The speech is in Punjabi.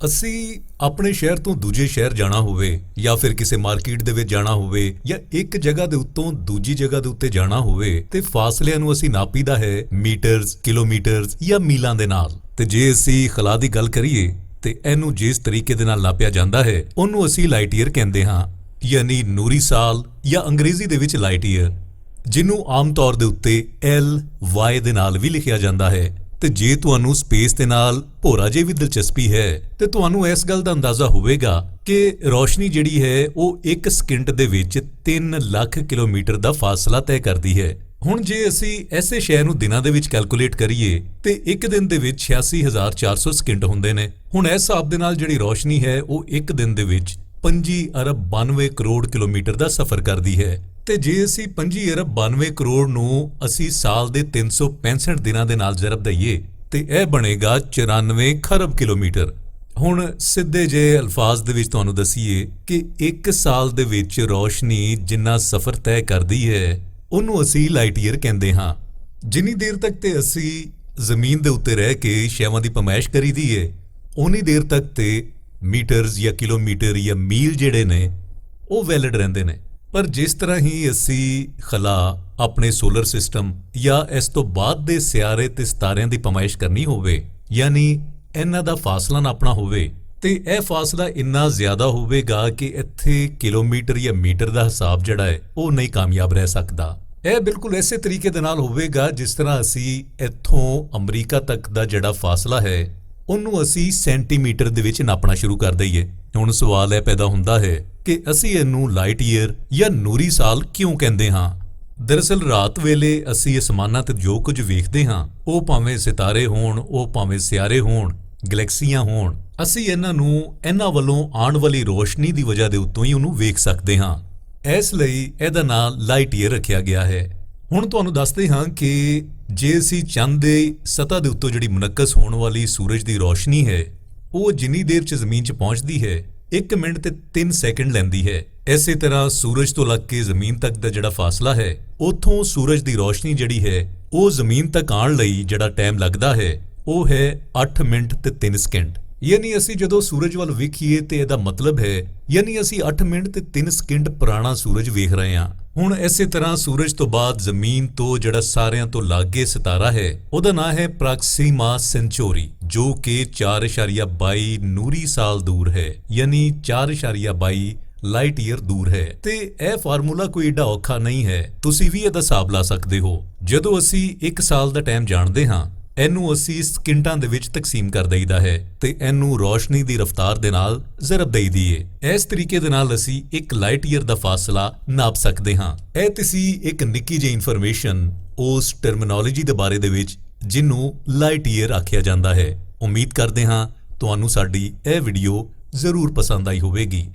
ਅਸੀਂ ਆਪਣੇ ਸ਼ਹਿਰ ਤੋਂ ਦੂਜੇ ਸ਼ਹਿਰ ਜਾਣਾ ਹੋਵੇ ਜਾਂ ਫਿਰ ਕਿਸੇ ਮਾਰਕੀਟ ਦੇ ਵਿੱਚ ਜਾਣਾ ਹੋਵੇ ਜਾਂ ਇੱਕ ਜਗ੍ਹਾ ਦੇ ਉੱਤੋਂ ਦੂਜੀ ਜਗ੍ਹਾ ਦੇ ਉੱਤੇ ਜਾਣਾ ਹੋਵੇ ਤੇ ਫਾਸਲਿਆਂ ਨੂੰ ਅਸੀਂ ਨਾਪੀਦਾ ਹੈ ਮੀਟਰਸ, ਕਿਲੋਮੀਟਰਸ ਜਾਂ ਮੀਲਾਂ ਦੇ ਨਾਲ। ਤੇ ਜੇ ਅਸੀਂ ਖਲਾ ਦੀ ਗੱਲ ਕਰੀਏ ਤੇ ਇਹਨੂੰ ਜਿਸ ਤਰੀਕੇ ਦੇ ਨਾਲ ਨਾਪਿਆ ਜਾਂਦਾ ਹੈ ਉਹਨੂੰ ਅਸੀਂ ਲਾਈਟ ਈਅਰ ਕਹਿੰਦੇ ਹਾਂ, ਯਾਨੀ ਨੂਰੀ ਸਾਲ ਜਾਂ ਅੰਗਰੇਜ਼ੀ ਦੇ ਵਿੱਚ ਲਾਈਟ ਈਅਰ, ਜਿਹਨੂੰ ਆਮ ਤੌਰ ਦੇ ਉੱਤੇ LY ਦੇ ਨਾਲ ਵੀ ਲਿਖਿਆ ਜਾਂਦਾ ਹੈ। ਤੇ ਜੇ ਤੁਹਾਨੂੰ ਸਪੇਸ ਦੇ ਨਾਲ ਭੋਰਾ ਜੇ ਵੀ ਦਿਲਚਸਪੀ ਹੈ ਤੇ ਤੁਹਾਨੂੰ ਇਸ ਗੱਲ ਦਾ ਅੰਦਾਜ਼ਾ ਹੋਵੇਗਾ ਕਿ ਰੋਸ਼ਨੀ ਜਿਹੜੀ ਹੈ ਉਹ 1 ਸਕਿੰਟ ਦੇ ਵਿੱਚ 3 ਲੱਖ ਕਿਲੋਮੀਟਰ ਦਾ ਫਾਸਲਾ ਤੈਅ ਕਰਦੀ ਹੈ। ਹੁਣ ਜੇ ਅਸੀਂ ਐਸੇ ਸ਼ਹਿਰ ਨੂੰ ਦਿਨਾਂ ਦੇ ਵਿੱਚ ਕੈਲਕੂਲੇਟ ਕਰੀਏ ਤੇ ਇੱਕ ਦਿਨ ਦੇ ਵਿੱਚ 86400 ਸਕਿੰਟ ਹੁੰਦੇ ਨੇ। ਹੁਣ ਇਸ ਹਿਸਾਬ ਦੇ ਨਾਲ ਜਿਹੜੀ ਰੋਸ਼ਨੀ ਹੈ ਉਹ ਇੱਕ ਦਿਨ ਦੇ ਵਿੱਚ 25 ਅਰਬ 92 ਕਰੋੜ ਕਿਲੋਮੀਟਰ ਦਾ ਸਫ਼ਰ ਕਰਦੀ ਹੈ। ਤੇ ਜੇ ਅਸੀਂ 25 ਅਰਬ 92 ਕਰੋੜ ਨੂੰ ਅਸੀਂ ਸਾਲ ਦੇ 365 ਦਿਨਾਂ ਦੇ ਨਾਲ ਜ਼ਰਬ ਦਈਏ ਤੇ ਇਹ ਬਣੇਗਾ 94 ਖਰਬ ਕਿਲੋਮੀਟਰ। ਹੁਣ ਸਿੱਧੇ ਜਿਹੇ ਅਲਫਾਜ਼ ਦੇ ਵਿੱਚ ਤੁਹਾਨੂੰ ਦਸੀਏ ਕਿ ਇੱਕ ਸਾਲ ਦੇ ਵਿੱਚ ਰੋਸ਼ਨੀ ਜਿੰਨਾ ਸਫ਼ਰ ਤੈਅ ਕਰਦੀ ਹੈ ਉਹਨੂੰ ਅਸੀਂ ਲਾਈਟ ਈਅਰ ਕਹਿੰਦੇ ਹਾਂ। ਜਿੰਨੀ ਦੇਰ ਤੱਕ ਤੇ ਅਸੀਂ ਜ਼ਮੀਨ ਦੇ ਉੱਤੇ ਰਹਿ ਕੇ ਸ਼ੈਵਾਂ ਦੀ ਪਮਾਇਸ਼ ਕਰੀਦੀ ਹੈ ਉਨੀ ਦੇਰ ਤੱਕ ਤੇ ਮੀਟਰਸ ਜਾਂ ਕਿਲੋਮੀਟਰ ਜਾਂ ਮੀਲ ਜਿਹੜੇ ਨੇ ਉਹ ਵੈਲਿਡ ਰਹਿੰਦੇ ਨੇ। ਪਰ ਜਿਸ ਤਰ੍ਹਾਂ ਹੀ ਅਸੀਂ ਖਲਾ ਆਪਣੇ ਸੋਲਰ ਸਿਸਟਮ ਜਾਂ ਇਸ ਤੋਂ ਬਾਅਦ ਦੇ ਸਿਆਰੇ ਤੇ ਸਿਤਾਰਿਆਂ ਦੀ ਪਮਾਇਸ਼ ਕਰਨੀ ਹੋਵੇ, ਯਾਨੀ ਇਹਨਾਂ ਦਾ ਫਾਸਲਾ ਨਾਪਣਾ ਹੋਵੇ, ਤੇ ਇਹ ਫਾਸਲਾ ਇੰਨਾ ਜ਼ਿਆਦਾ ਹੋਵੇਗਾ ਕਿ ਇੱਥੇ ਕਿਲੋਮੀਟਰ ਜਾਂ ਮੀਟਰ ਦਾ ਹਿਸਾਬ ਜਿਹੜਾ ਹੈ ਉਹ ਨਹੀਂ ਕਾਮਯਾਬ ਰਹਿ ਸਕਦਾ। ਇਹ ਬਿਲਕੁਲ ਇਸੇ ਤਰੀਕੇ ਦੇ ਨਾਲ ਹੋਵੇਗਾ ਜਿਸ ਤਰ੍ਹਾਂ ਅਸੀਂ ਇੱਥੋਂ ਅਮਰੀਕਾ ਤੱਕ ਦਾ ਜਿਹੜਾ ਫਾਸਲਾ ਹੈ ਉਹਨੂੰ ਅਸੀਂ ਸੈਂਟੀਮੀਟਰ ਦੇ ਵਿੱਚ ਨਾਪਣਾ ਸ਼ੁਰੂ ਕਰ ਦਈਏ। ਹੁਣ ਸਵਾਲ ਇਹ ਪੈਦਾ ਹੁੰਦਾ ਹੈ ਕਿ ਅਸੀਂ ਇਹਨੂੰ ਲਾਈਟ ਈਅਰ ਜਾਂ ਨੂਰੀ ਸਾਲ ਕਿਉਂ ਕਹਿੰਦੇ ਹਾਂ। ਦਰਅਸਲ ਰਾਤ ਵੇਲੇ ਅਸੀਂ ਅਸਮਾਨਾਂ ਤੇ ਜੋ ਕੁਝ ਵੇਖਦੇ ਹਾਂ ਉਹ ਭਾਵੇਂ ਸਿਤਾਰੇ ਹੋਣ, ਉਹ ਭਾਵੇਂ ਸਿਆਰੇ ਹੋਣ, ਗੈਲੈਕਸੀਆਂ ਹੋਣ, ਅਸੀਂ ਇਹਨਾਂ ਵੱਲੋਂ ਆਉਣ ਵਾਲੀ ਰੋਸ਼ਨੀ ਦੀ ਵਜ੍ਹਾ ਦੇ ਉੱਤੋਂ ਹੀ ਉਹਨੂੰ ਵੇਖ ਸਕਦੇ ਹਾਂ। ਇਸ ਲਈ ਇਹਦਾ ਨਾਮ ਲਾਈਟ ਈਅਰ ਰੱਖਿਆ ਗਿਆ ਹੈ। ਹੁਣ ਤੁਹਾਨੂੰ ਦੱਸਦੇ ਹਾਂ ਕਿ ਜੇ ਅਸੀਂ ਚੰਦ ਦੇ ਸਤ੍ਹਾ ਦੇ ਉੱਤੋਂ ਜਿਹੜੀ ਮੁਨੱਕਸ ਹੋਣ ਵਾਲੀ ਸੂਰਜ ਦੀ ਰੋਸ਼ਨੀ ਹੈ ਉਹ ਜਿੰਨੀ ਦੇਰ 'ਚ ਜ਼ਮੀਨ 'ਚ ਪਹੁੰਚਦੀ ਹੈ 1 ਮਿੰਟ ਤੇ 3 ਸੈਕਿੰਡ ਲੈਂਦੀ ਹੈ। ਇਸੇ ਤਰ੍ਹਾਂ ਸੂਰਜ ਤੋਂ ਲੱਗ ਕੇ ਜ਼ਮੀਨ ਤੱਕ ਦਾ ਜਿਹੜਾ ਫਾਸਲਾ ਹੈ ਉੱਥੋਂ ਸੂਰਜ ਦੀ ਰੋਸ਼ਨੀ ਜਿਹੜੀ ਹੈ ਉਹ ਜ਼ਮੀਨ ਤੱਕ ਆਉਣ ਲਈ ਜਿਹੜਾ ਟਾਈਮ ਲੱਗਦਾ ਹੈ ਉਹ ਹੈ 8 ਮਿੰਟ ਤੇ 3 ਸਕਿੰਟ। ਯਾਨੀ ਅਸੀਂ ਜਦੋਂ ਸੂਰਜ ਵੱਲ ਵੇਖੀਏ ਤੇ ਇਹਦਾ ਮਤਲਬ ਹੈ ਯਾਨੀ ਅਸੀਂ 8 ਮਿੰਟ ਤੇ 3 ਸਕਿੰਟ ਪੁਰਾਣਾ ਸੂਰਜ ਵੇਖ ਰਹੇ ਹਾਂ। ਹੁਣ ਇਸੇ ਤਰ੍ਹਾਂ ਸੂਰਜ ਤੋਂ ਬਾਅਦ ਜ਼ਮੀਨ ਤੋਂ ਜਿਹੜਾ ਸਾਰਿਆਂ ਤੋਂ ਲਾਗੇ ਸਿਤਾਰਾ ਹੈ ਉਹਦਾ ਨਾਮ ਹੈ ਪ੍ਰੋਕਸੀਮਾ ਸੈਂਚੌਰੀ, ਜੋ ਕਿ 4.22 ਨੂਰੀ ਸਾਲ ਦੂਰ ਹੈ, ਯਾਨੀ 4.22 ਲਾਈਟ ਈਅਰ ਦੂਰ ਹੈ। ਤੇ ਇਹ ਫਾਰਮੂਲਾ ਕੋਈ ਏਡਾ ਔਖਾ ਨਹੀਂ ਹੈ, ਤੁਸੀਂ ਵੀ ਇਹਦਾ ਹਿਸਾਬ ਲਾ ਸਕਦੇ ਹੋ। ਜਦੋਂ ਅਸੀਂ 1 ਸਾਲ ਦਾ ਟਾਈਮ ਜਾਣਦੇ ਹਾਂ ਇਹਨੂੰ ਅਸੀਂ ਸਕਿੰਟਾਂ ਦੇ ਵਿੱਚ ਤਕਸੀਮ ਕਰ ਦਈਦਾ ਹੈ ਤੇ ਇਹਨੂੰ ਰੋਸ਼ਨੀ ਦੀ ਰਫ਼ਤਾਰ ਦੇ ਨਾਲ ਜ਼ਰਬ ਦਈਦੀ ਹੈ। ਇਸ ਤਰੀਕੇ ਦੇ ਨਾਲ ਅਸੀਂ ਇੱਕ ਲਾਈਟ ਈਅਰ ਦਾ ਫਾਸਲਾ ਨਾਪ ਸਕਦੇ ਹਾਂ। ਇਹ ਤੁਸੀਂ ਇੱਕ ਨਿੱਕੀ ਜਿਹੀ ਇਨਫੋਰਮੇਸ਼ਨ ਉਸ ਟਰਮੀਨੋਲੋਜੀ ਦੇ ਬਾਰੇ ਦੇ ਵਿੱਚ ਜਿਹਨੂੰ ਲਾਈਟ ਈਅਰ ਆਖਿਆ ਜਾਂਦਾ ਹੈ। ਉਮੀਦ ਕਰਦੇ ਹਾਂ ਤੁਹਾਨੂੰ ਸਾਡੀ ਇਹ ਵੀਡੀਓ ਜ਼ਰੂਰ ਪਸੰਦ ਆਈ ਹੋਵੇਗੀ।